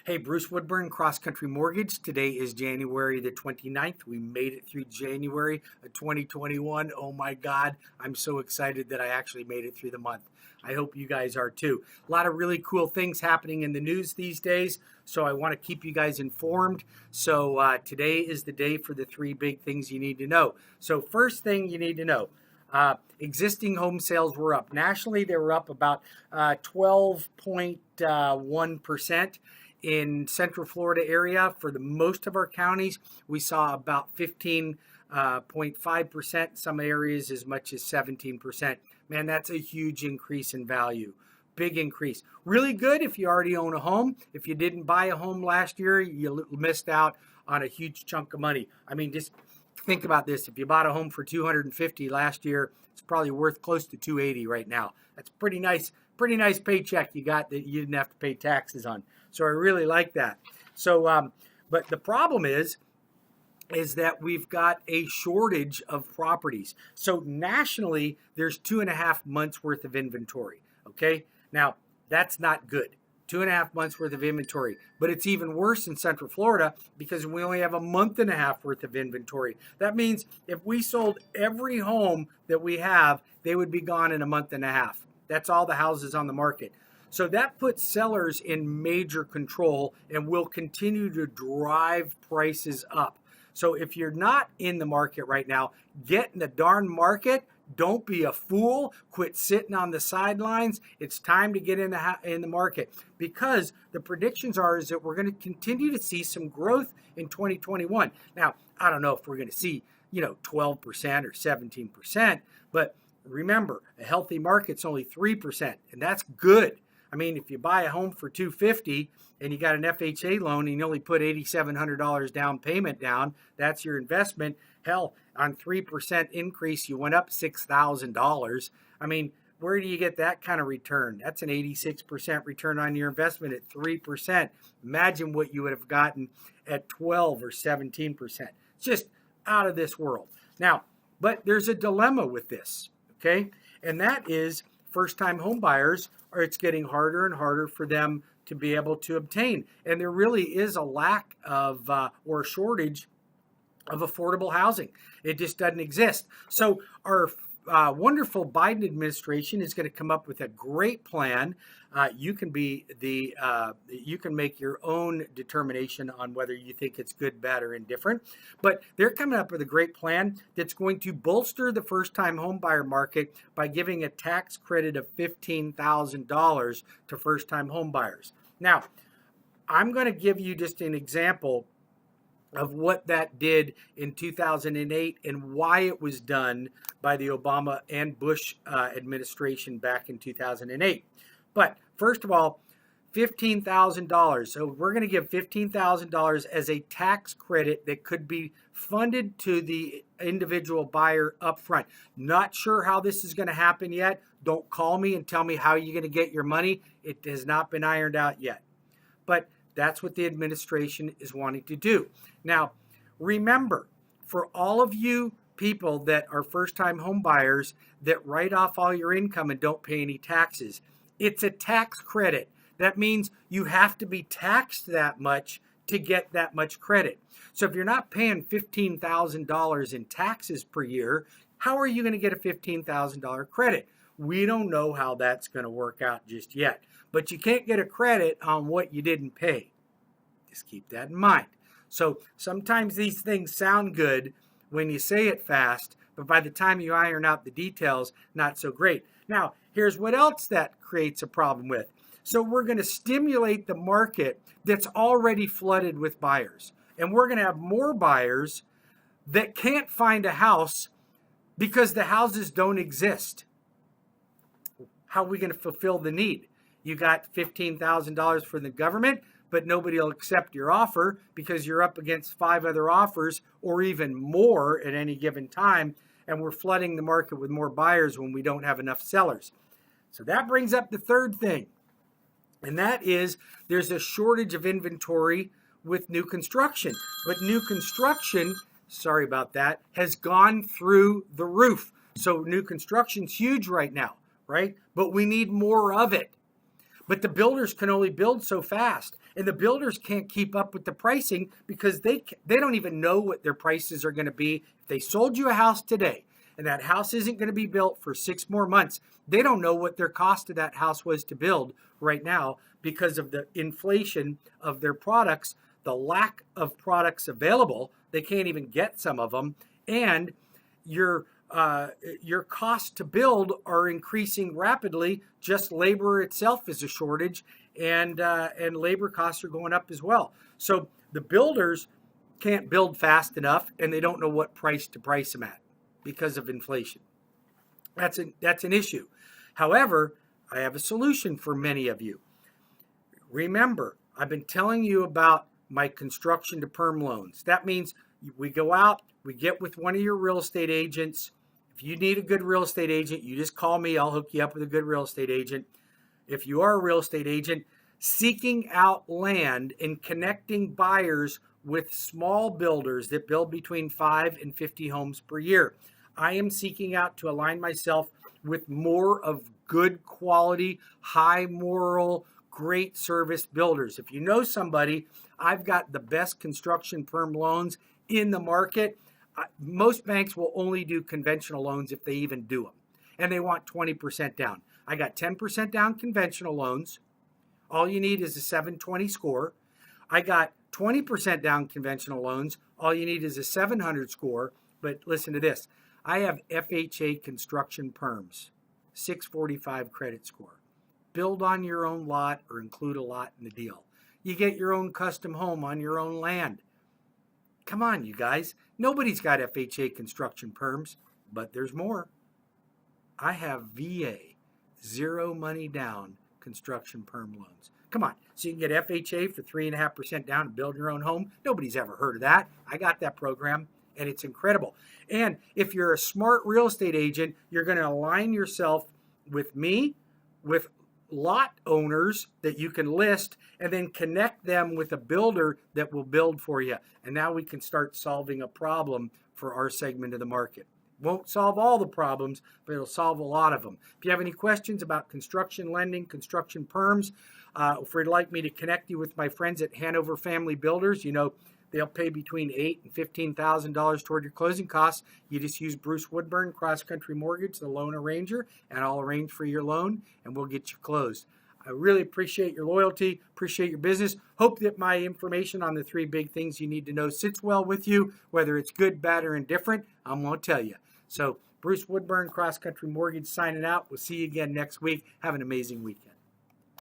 Hey, Bruce Woodburn, Cross Country Mortgage. Today is January the 29th. We made it through January of 2021. Oh my God, I'm so excited that I actually made it through the month. I hope you guys are too. A lot of really cool things happening in the news these days, so I want to keep you guys informed. So today is the day for the three big things you need to know. So first thing you need to know, existing home sales were up. Nationally, they were up about 12.1%. In Central Florida area, for the most of our counties, we saw about 15.5%. Some areas as much as 17%. Man, that's a huge increase in value. Big increase. Really good if you already own a home. If you didn't buy a home last year, you missed out on a huge chunk of money. I mean, just think about this. If you bought a home for $250 last year, it's probably worth close to $280 right now. That's pretty nice paycheck you got that you didn't have to pay taxes on. So I really like that. So, but the problem is that we've got a shortage of properties. So nationally, there's 2.5 months worth of inventory. Okay, now that's not good. 2.5 months worth of inventory, but it's even worse in Central Florida because we only have a month and a half worth of inventory. That means if we sold every home that we have, they would be gone in a month and a half. That's all the houses on the market. So that puts sellers in major control and will continue to drive prices up. So if you're not in the market right now, get in the darn market. Don't be a fool. Quit sitting on the sidelines. It's time to get in the market, because the predictions is that we're going to continue to see some growth in 2021. Now, I don't know if we're going to see 12% or 17%, but remember, a healthy market's only 3%, and that's good. I mean, if you buy a home for $250 and you got an FHA loan and you only put $8,700 down payment down, that's your investment. Hell, on 3% increase, you went up $6,000. I mean, where do you get that kind of return? That's an 86% return on your investment at 3%. Imagine what you would have gotten at 12 or 17%. It's just out of this world. Now, but there's a dilemma with this, okay? And that is first-time home buyers, or it's getting harder and harder for them to be able to obtain. And there really is a lack of or a shortage of affordable housing. It just doesn't exist. So our wonderful Biden administration is going to come up with a great plan. You can make your own determination on whether you think it's good, bad, or indifferent. But they're coming up with a great plan that's going to bolster the first-time home buyer market by giving a tax credit of $15,000 to first-time home buyers. Now, I'm going to give you just an example of what that did in 2008 and why it was done by the Obama and Bush administration back in 2008. But first of all, $15,000. So we're going to give $15,000 as a tax credit that could be funded to the individual buyer up front. Not sure how this is going to happen yet. Don't call me and tell me how you're going to get your money. It has not been ironed out yet. But that's what the administration is wanting to do. Now, remember, for all of you people that are first-time home buyers that write off all your income and don't pay any taxes, it's a tax credit. That means you have to be taxed that much to get that much credit. So if you're not paying $15,000 in taxes per year, how are you going to get a $15,000 credit? We don't know how that's going to work out just yet. But you can't get a credit on what you didn't pay. Just keep that in mind. So sometimes these things sound good when you say it fast, but by the time you iron out the details, not so great. Now, here's what else that creates a problem with. So we're going to stimulate the market that's already flooded with buyers. And we're going to have more buyers that can't find a house because the houses don't exist. How are we going to fulfill the need? You got $15,000 from the government, but nobody will accept your offer because you're up against 5 other offers or even more at any given time, and we're flooding the market with more buyers when we don't have enough sellers. So that brings up the third thing, and that is there's a shortage of inventory with new construction. But new construction, sorry about that, has gone through the roof. So new construction's huge right now, right? But we need more of it. But the builders can only build so fast, and the builders can't keep up with the pricing because they don't even know what their prices are going to be. If they sold you a house today and that house isn't going to be built for 6 more months, they don't know what their cost of that house was to build right now because of the inflation of their products, the lack of products available. They can't even get some of them, and your costs to build are increasing rapidly. Just labor itself is a shortage, and labor costs are going up as well. So the builders can't build fast enough, and they don't know what price to price them at because of inflation. That's an issue. However, I have a solution for many of you. Remember, I've been telling you about my construction to perm loans. That means we go out, we get with one of your real estate agents. If you need a good real estate agent, you just call me. I'll hook you up with a good real estate agent. If you are a real estate agent, seeking out land and connecting buyers with small builders that build between 5 and 50 homes per year. I am seeking out to align myself with more of good quality, high moral, great service builders. If you know somebody, I've got the best construction perm loans in the market. Most banks will only do conventional loans if they even do them, and they want 20% down. I got 10% down conventional loans. All you need is a 720 score. I got 20% down conventional loans. All you need is a 700 score. But listen to this. I have FHA construction perms, 645 credit score. Build on your own lot or include a lot in the deal. You get your own custom home on your own land. Come on, you guys. Nobody's got FHA construction perms, but there's more. I have VA, zero money down construction perm loans. Come on. So you can get FHA for 3.5% down and build your own home. Nobody's ever heard of that. I got that program, and it's incredible. And if you're a smart real estate agent, you're going to align yourself with me, with lot owners that you can list, and then connect them with a builder that will build for you. And now we can start solving a problem for our segment of the market. Won't solve all the problems, but it'll solve a lot of them. If you have any questions about construction lending, construction perms, if you'd like me to connect you with my friends at Hanover Family Builders, you know, they'll pay between $8,000 and $15,000 toward your closing costs. You just use Bruce Woodburn, Cross Country Mortgage, the loan arranger, and I'll arrange for your loan, and we'll get you closed. I really appreciate your loyalty, appreciate your business. Hope that my information on the 3 big things you need to know sits well with you, whether it's good, bad, or indifferent. I'm going to tell you. So Bruce Woodburn, Cross Country Mortgage, signing out. We'll see you again next week. Have an amazing weekend.